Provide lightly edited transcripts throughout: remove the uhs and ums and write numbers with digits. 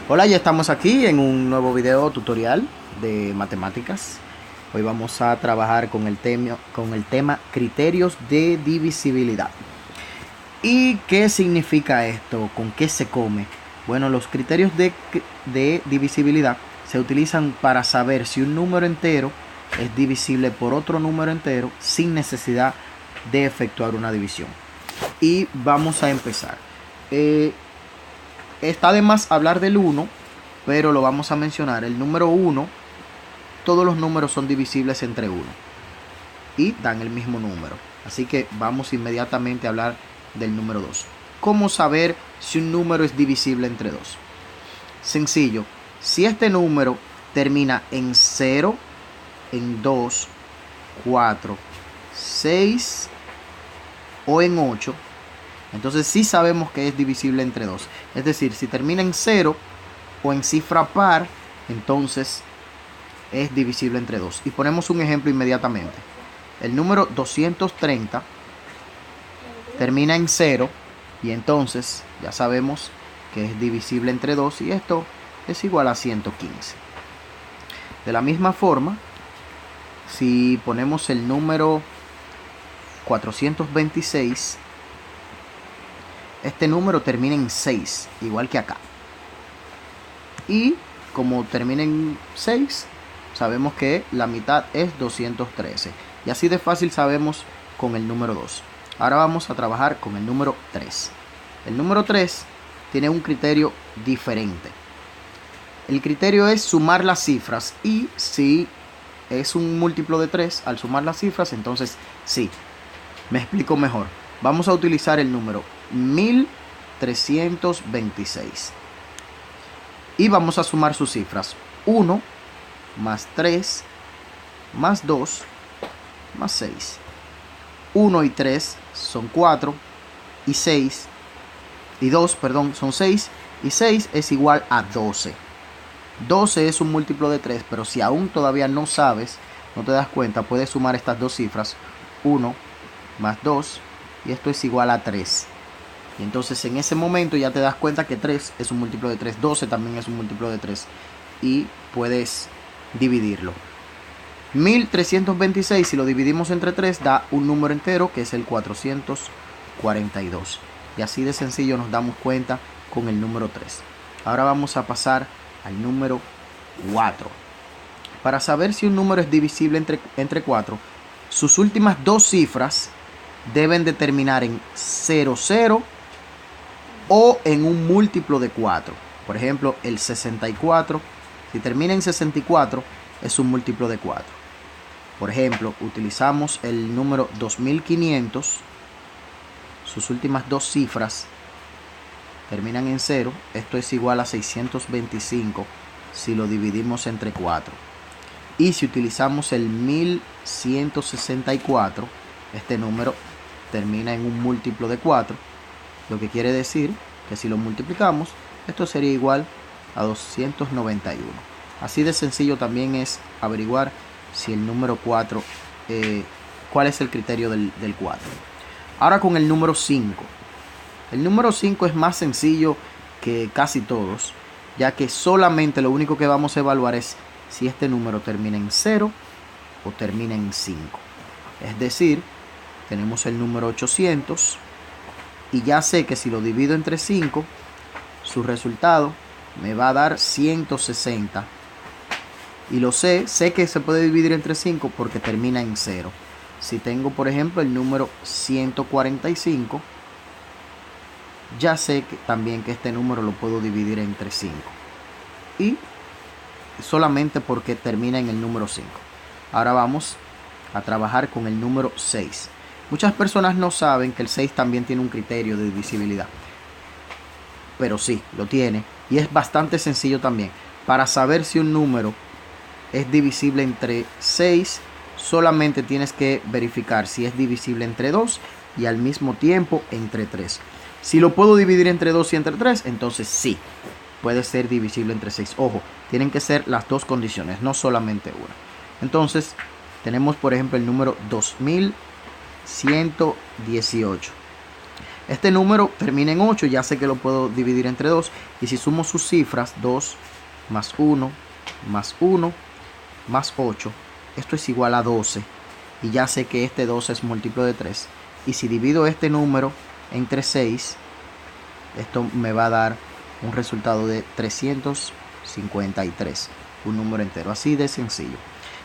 Hola, ya estamos aquí en un nuevo video tutorial de matemáticas. Hoy vamos a trabajar con el tema criterios de divisibilidad. ¿Y qué significa esto? ¿Con qué se come? Bueno, los criterios de divisibilidad se utilizan para saber si un número entero es divisible por otro número entero sin necesidad de efectuar una división. Y vamos a empezar. Está de más hablar del 1, pero lo vamos a mencionar. El número 1, todos los números son divisibles entre 1 y dan el mismo número. Así que vamos inmediatamente a hablar del número 2. ¿Cómo saber si un número es divisible entre 2? Sencillo. Si este número termina en 0, en 2, 4, 6 o en 8, entonces sí sabemos que es divisible entre 2. Es decir, si termina en 0 o en cifra par, entonces es divisible entre 2. Y ponemos un ejemplo inmediatamente. El número 230 termina en 0 y entonces ya sabemos que es divisible entre 2 y esto es igual a 115. De la misma forma, si ponemos el número 426, este número termina en 6, igual que acá. Y como termina en 6, sabemos que la mitad es 213. Y así de fácil sabemos con el número 2. Ahora vamos a trabajar con el número 3. El número 3 tiene un criterio diferente. El criterio es sumar las cifras. Y si es un múltiplo de 3, al sumar las cifras, entonces sí. Me explico mejor. Vamos a utilizar el número 1326. Y vamos a sumar sus cifras. 1 más 3 más 2 más 6. 1 y 3 son 4 y 6 y 2, son 6 y 6 es igual a 12. 12 es un múltiplo de 3, pero si aún todavía no sabes, no te das cuenta, puedes sumar estas dos cifras. 1 más 2 y esto es igual a 3. Y entonces en ese momento ya te das cuenta que 3 es un múltiplo de 3, 12 también es un múltiplo de 3 y puedes dividirlo. 1326, si lo dividimos entre 3, da un número entero que es el 442. Y así de sencillo nos damos cuenta con el número 3. Ahora vamos a pasar al número 4. Para saber si un número es divisible entre 4, sus últimas dos cifras deben de terminar en 00 o en un múltiplo de 4. Por ejemplo, el 64, si termina en 64, es un múltiplo de 4. Por ejemplo, utilizamos el número 2500, sus últimas dos cifras terminan en 0, esto es igual a 625 si lo dividimos entre 4. Y si utilizamos el 1164, este número termina en un múltiplo de 4, lo que quiere decir que si lo multiplicamos, esto sería igual a 291. Así de sencillo también es averiguar si el número 4, cuál es el criterio del 4. Ahora con el número 5. El número 5 es más sencillo que casi todos, ya que solamente lo único que vamos a evaluar es si este número termina en 0 o termina en 5. Es decir, tenemos el número 800 y ya sé que si lo divido entre 5, su resultado me va a dar 160. Y lo sé que se puede dividir entre 5 porque termina en 0. Si tengo, por ejemplo, el número 145, ya sé también que este número lo puedo dividir entre 5. Y solamente porque termina en el número 5. Ahora vamos a trabajar con el número 6. Muchas personas no saben que el 6 también tiene un criterio de divisibilidad. Pero sí, lo tiene. Y es bastante sencillo también. Para saber si un número es divisible entre 6, solamente tienes que verificar si es divisible entre 2 y al mismo tiempo entre 3. Si lo puedo dividir entre 2 y entre 3, entonces sí, puede ser divisible entre 6. Ojo, tienen que ser las dos condiciones, no solamente una. Entonces, tenemos por ejemplo el número 2118. Este número termina en 8, ya sé que lo puedo dividir entre 2. Y si sumo sus cifras, 2 más 1 más 1 más 8, esto es igual a 12. Y ya sé que este 12 es múltiplo de 3. Y si divido este número entre 6, esto me va a dar un resultado de 353, un número entero, así de sencillo.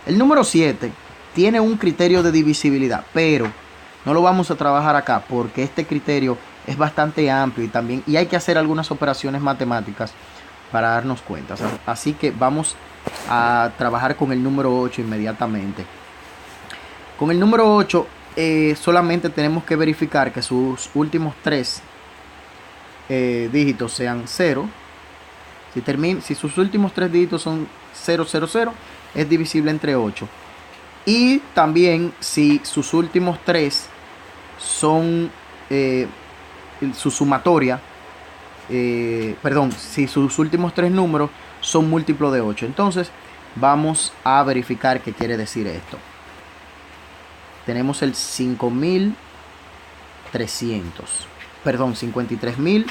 El número 7 tiene un criterio de divisibilidad, pero no lo vamos a trabajar acá porque este criterio es bastante amplio y hay que hacer algunas operaciones matemáticas para darnos cuenta. Así que vamos a trabajar con el número 8 inmediatamente. Con el número 8 solamente tenemos que verificar que sus últimos 3 dígitos sean 0. Si sus últimos 3 dígitos son 0, 0, 0, es divisible entre 8. Y también si sus últimos 3 son su sumatoria, si sus últimos 3 números son múltiplo de 8. Entonces vamos a verificar qué quiere decir esto. Tenemos el 53.000.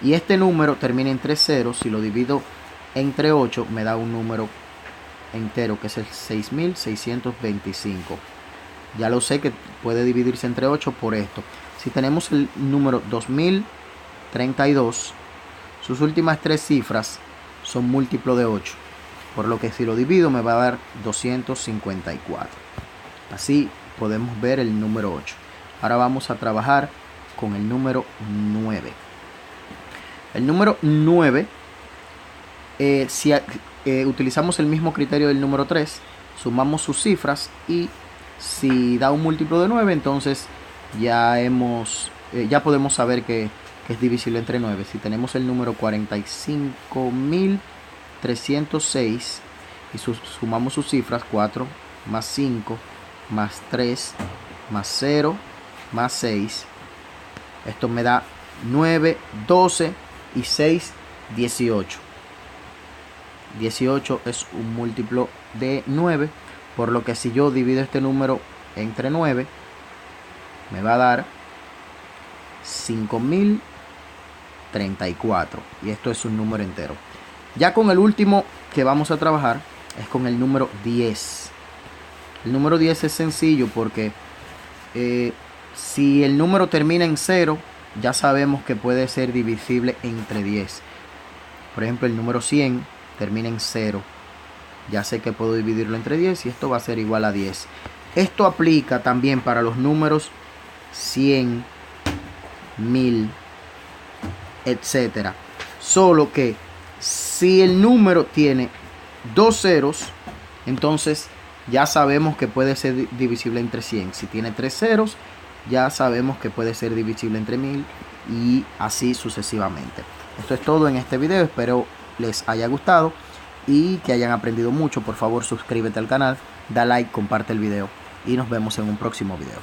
Y este número termina en 3 ceros. Si lo divido entre 8 me da un número entero que es el 6.625. Ya lo sé que puede dividirse entre 8 por esto. Si tenemos el número 2032, sus últimas 3 cifras son múltiplo de 8. Por lo que si lo divido me va a dar 254. Así podemos ver el número 8. Ahora vamos a trabajar con el número 9. El número 9, si utilizamos el mismo criterio del número 3, sumamos sus cifras y si da un múltiplo de 9, entonces ya podemos saber que es divisible entre 9. Si tenemos el número 45.306 y sumamos sus cifras, 4 más 5 más 3 más 0 más 6, esto me da 9, 12 y 6, 18. 18 es un múltiplo de 9, por lo que si yo divido este número entre 9, me va a dar 5.034. Y esto es un número entero. Ya con el último que vamos a trabajar es con el número 10. El número 10 es sencillo porque si el número termina en 0, ya sabemos que puede ser divisible entre 10. Por ejemplo, el número 100 termina en 0. Ya sé que puedo dividirlo entre 10 y esto va a ser igual a 10. Esto aplica también para los números 100, 1000, etcétera. Solo que si el número tiene 2 ceros, entonces ya sabemos que puede ser divisible entre 100. Si tiene 3 ceros, ya sabemos que puede ser divisible entre 1000 y así sucesivamente. Esto es todo en este video. Espero les haya gustado y que hayan aprendido mucho. Por favor, suscríbete al canal, da like, comparte el video y nos vemos en un próximo video.